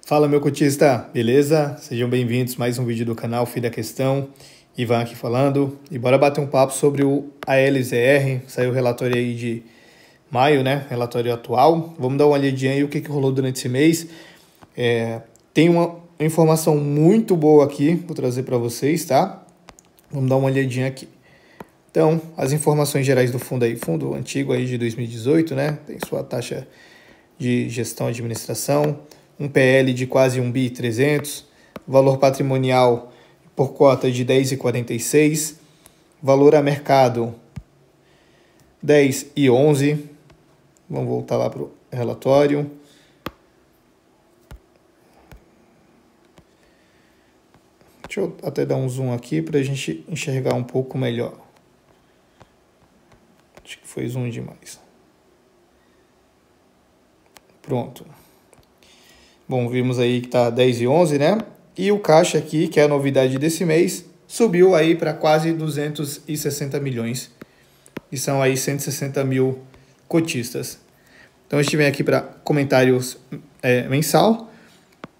Fala, meu cotista, beleza? Sejam bem-vindos a mais um vídeo do canal Fim da Questão. Ivan aqui falando. E bora bater um papo sobre o ALZR. Saiu o relatório aí de maio, né? Relatório atual. Vamos dar uma olhadinha aí o que rolou durante esse mês. Tem uma informação muito boa aqui, vou trazer para vocês, tá? Vamos dar uma olhadinha aqui. Então, as informações gerais do fundo aí. Fundo antigo aí de 2018, né? Tem sua taxa de gestão e administração. Um PL de quase 1.300 bi, valor patrimonial por cota de 10,46, valor a mercado 10,11. Vamos voltar lá para o relatório. Deixa eu até dar um zoom aqui para a gente enxergar um pouco melhor. Acho que foi zoom demais. Pronto. Bom, vimos aí que está 10,11, né? E o caixa aqui, que é a novidade desse mês, subiu aí para quase 260 milhões. E são aí 160 mil cotistas. Então a gente vem aqui para comentários mensal.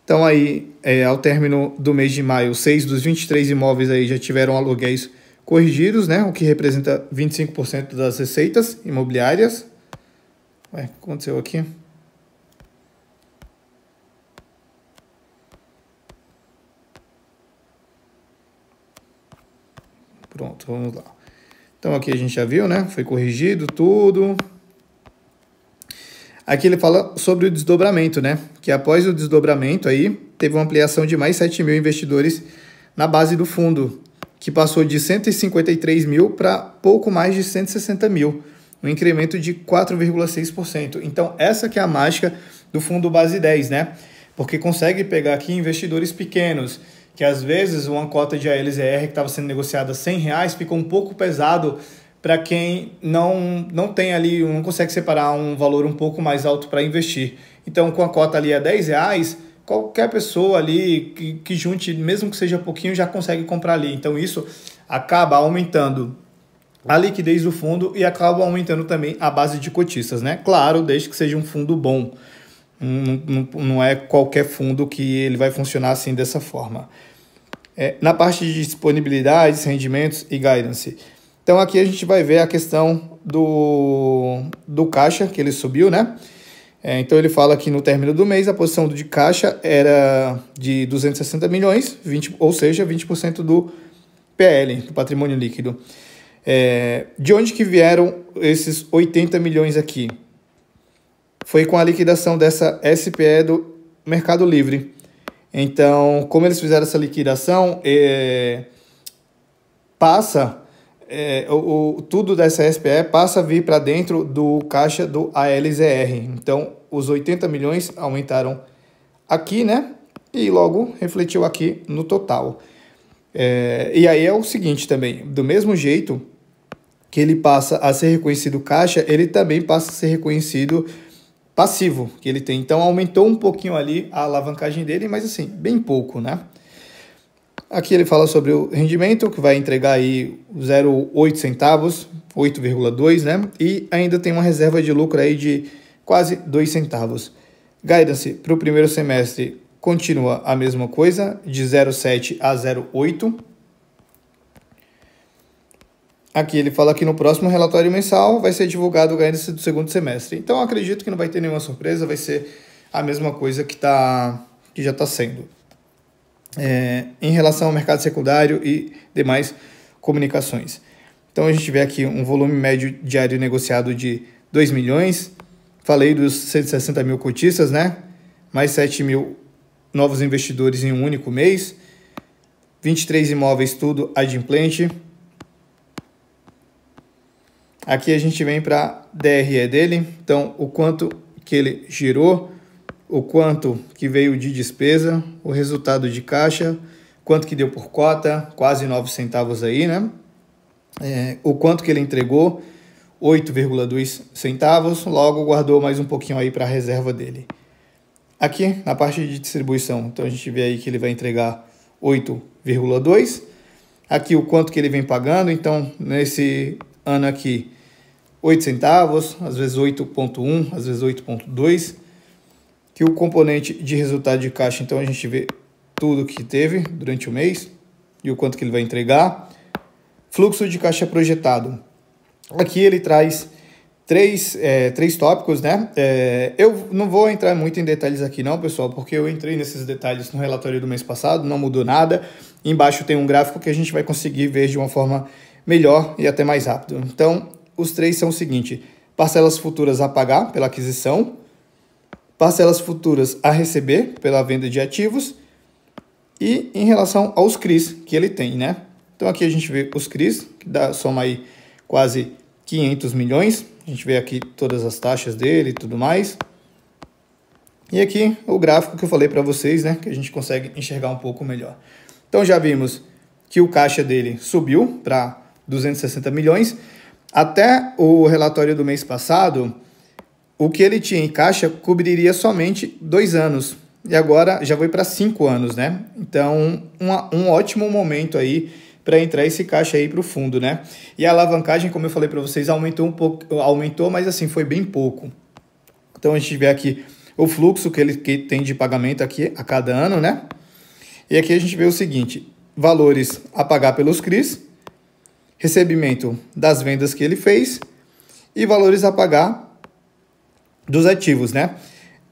Então aí, ao término do mês de maio, 6 dos 23 imóveis aí já tiveram aluguéis corrigidos, né? O que representa 25% das receitas imobiliárias. Ué, o que aconteceu aqui? Pronto, vamos lá. Então aqui a gente já viu, né? Foi corrigido tudo. Aqui ele fala sobre o desdobramento, né? Que após o desdobramento aí, teve uma ampliação de mais 7 mil investidores na base do fundo, que passou de 153 mil para pouco mais de 160 mil, um incremento de 4,6%. Então essa que é a mágica do fundo base 10, né? Porque consegue pegar aqui investidores pequenos, que às vezes uma cota de ALZR que estava sendo negociada a R$100 ficou um pouco pesado para quem não tem ali, não consegue separar um valor um pouco mais alto para investir. Então, com a cota ali a R$10, qualquer pessoa ali que junte, mesmo que seja pouquinho, já consegue comprar ali. Então, isso acaba aumentando a liquidez do fundo e acaba aumentando também a base de cotistas, né? Claro, desde que seja um fundo bom. Não é qualquer fundo que ele vai funcionar assim dessa forma. Na parte de disponibilidades, rendimentos e guidance. Então aqui a gente vai ver a questão do caixa, que ele subiu, né? Então ele fala que no término do mês a posição de caixa era de 260 milhões, ou seja, 20% do PL, do patrimônio líquido. De onde que vieram esses 80 milhões aqui? Foi com a liquidação dessa SPE do Mercado Livre. Então, como eles fizeram essa liquidação, tudo dessa SPE passa a vir para dentro do caixa do ALZR. Então, os 80 milhões aumentaram aqui, né? E logo refletiu aqui no total. E aí é o seguinte também, do mesmo jeito que ele passa a ser reconhecido caixa, ele também passa a ser reconhecido passivo que ele tem. Então aumentou um pouquinho ali a alavancagem dele, mas assim, bem pouco, né? Aqui ele fala sobre o rendimento, que vai entregar aí 0,8 centavos, 8,2, né? E ainda tem uma reserva de lucro aí de quase 2 centavos. Guidance para o primeiro semestre continua a mesma coisa, de 0,7 a 0,8. Aqui ele fala que no próximo relatório mensal vai ser divulgado o guidance do segundo semestre. Então eu acredito que não vai ter nenhuma surpresa, vai ser a mesma coisa que já está sendo. Em relação ao mercado secundário e demais comunicações. Então a gente vê aqui um volume médio diário negociado de 2 milhões. Falei dos 160 mil cotistas, né? Mais 7 mil novos investidores em um único mês. 23 imóveis, tudo adimplente. Aqui a gente vem para a DRE dele, então o quanto que ele girou, o quanto que veio de despesa, o resultado de caixa, quanto que deu por cota, quase 9 centavos aí, né? O quanto que ele entregou, 8,2 centavos, logo guardou mais um pouquinho aí para a reserva dele. Aqui na parte de distribuição, então a gente vê aí que ele vai entregar 8,2. Aqui o quanto que ele vem pagando, então nesse ano aqui 8 centavos, às vezes 8,1, às vezes 8,2. que o componente de resultado de caixa, então a gente vê tudo que teve durante o mês e o quanto que ele vai entregar. Fluxo de caixa projetado. Aqui ele traz três tópicos, né? Eu não vou entrar muito em detalhes aqui não, pessoal, porque eu entrei nesses detalhes no relatório do mês passado, não mudou nada. Embaixo tem um gráfico que a gente vai conseguir ver de uma forma melhor e até mais rápido. Então, os três são o seguinte: parcelas futuras a pagar pela aquisição, parcelas futuras a receber pela venda de ativos e em relação aos CRIs que ele tem, né? Então aqui a gente vê os CRIs, que soma aí quase 500 milhões. A gente vê aqui todas as taxas dele e tudo mais. E aqui o gráfico que eu falei para vocês, né? Que a gente consegue enxergar um pouco melhor. Então já vimos que o caixa dele subiu para 260 milhões. Até o relatório do mês passado, o que ele tinha em caixa cobriria somente 2 anos. E agora já foi para 5 anos, né? Então, um ótimo momento aí para entrar esse caixa aí para o fundo, né? E a alavancagem, como eu falei para vocês, aumentou um pouco, mas assim, foi bem pouco. Então, a gente vê aqui o fluxo que ele tem de pagamento aqui a cada ano, né? E aqui a gente vê o seguinte: valores a pagar pelos CRIs, recebimento das vendas que ele fez e valores a pagar dos ativos, né?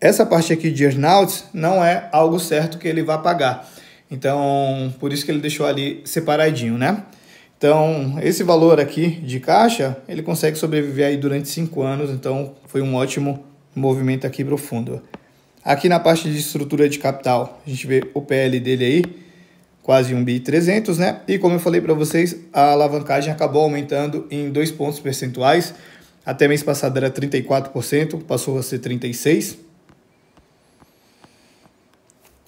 Essa parte aqui de earnouts não é algo certo que ele vai pagar. Então, por isso que ele deixou ali separadinho, né? Então, esse valor aqui de caixa, ele consegue sobreviver aí durante 5 anos. Então, foi um ótimo movimento aqui para o fundo. Aqui na parte de estrutura de capital, a gente vê o PL dele aí, quase 1.300 bi, né? E como eu falei para vocês, a alavancagem acabou aumentando em 2 pontos percentuais. Até mês passado era 34%, passou a ser 36%.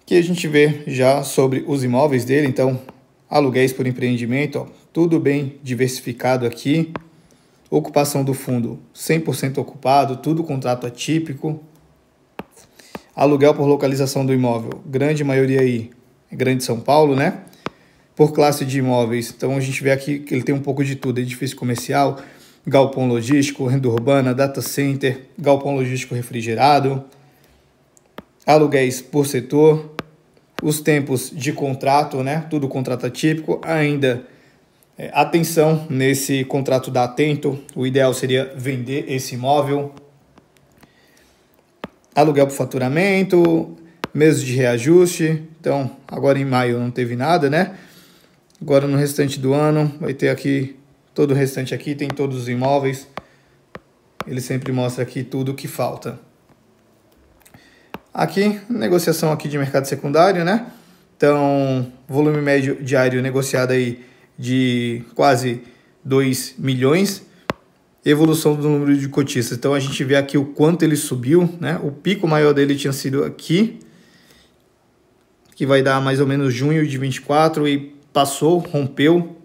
Aqui a gente vê já sobre os imóveis dele, então aluguéis por empreendimento, ó, tudo bem diversificado aqui. Ocupação do fundo 100% ocupado, tudo contrato atípico. Aluguel por localização do imóvel, grande maioria aí é Grande São Paulo, né? Por classe de imóveis, então a gente vê aqui que ele tem um pouco de tudo: edifício comercial, galpão logístico, renda urbana, data center, galpão logístico refrigerado. Aluguéis por setor, os tempos de contrato, né? Tudo contrato atípico. Ainda atenção nesse contrato da Atento, o ideal seria vender esse imóvel. Aluguel por faturamento, meses de reajuste. Então, agora em maio não teve nada, né? Agora no restante do ano vai ter aqui, todo o restante aqui tem todos os imóveis. Ele sempre mostra aqui tudo o que falta. Aqui, negociação aqui de mercado secundário, né? Então, volume médio diário negociado aí de quase 2 milhões. Evolução do número de cotistas. Então, a gente vê aqui o quanto ele subiu, né? O pico maior dele tinha sido aqui, que vai dar mais ou menos junho de 24, e passou, rompeu.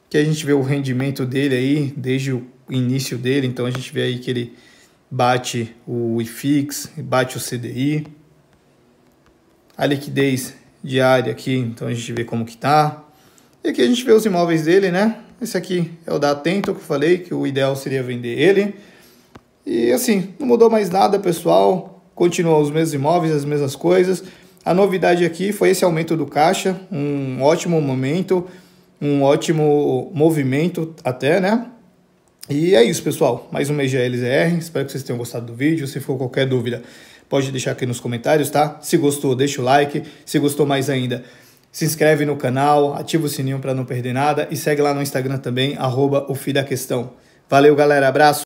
Que a gente vê o rendimento dele aí, desde o início dele. Então, a gente vê aí que ele bate o IFIX, bate o CDI. A liquidez diária aqui, então a gente vê como que tá. E aqui a gente vê os imóveis dele, né? Esse aqui é o da Atento, que eu falei que o ideal seria vender ele. E assim, não mudou mais nada, pessoal. Continuam os mesmos imóveis, as mesmas coisas. A novidade aqui foi esse aumento do caixa, um ótimo momento, um ótimo movimento até, né? E é isso, pessoal. Mais um mês de LZR. Espero que vocês tenham gostado do vídeo. Se for qualquer dúvida, pode deixar aqui nos comentários, tá? Se gostou, deixa o like. Se gostou mais ainda, se inscreve no canal, ativa o sininho para não perder nada e segue lá no Instagram também, @ofidaquestão. Valeu, galera. Abraço.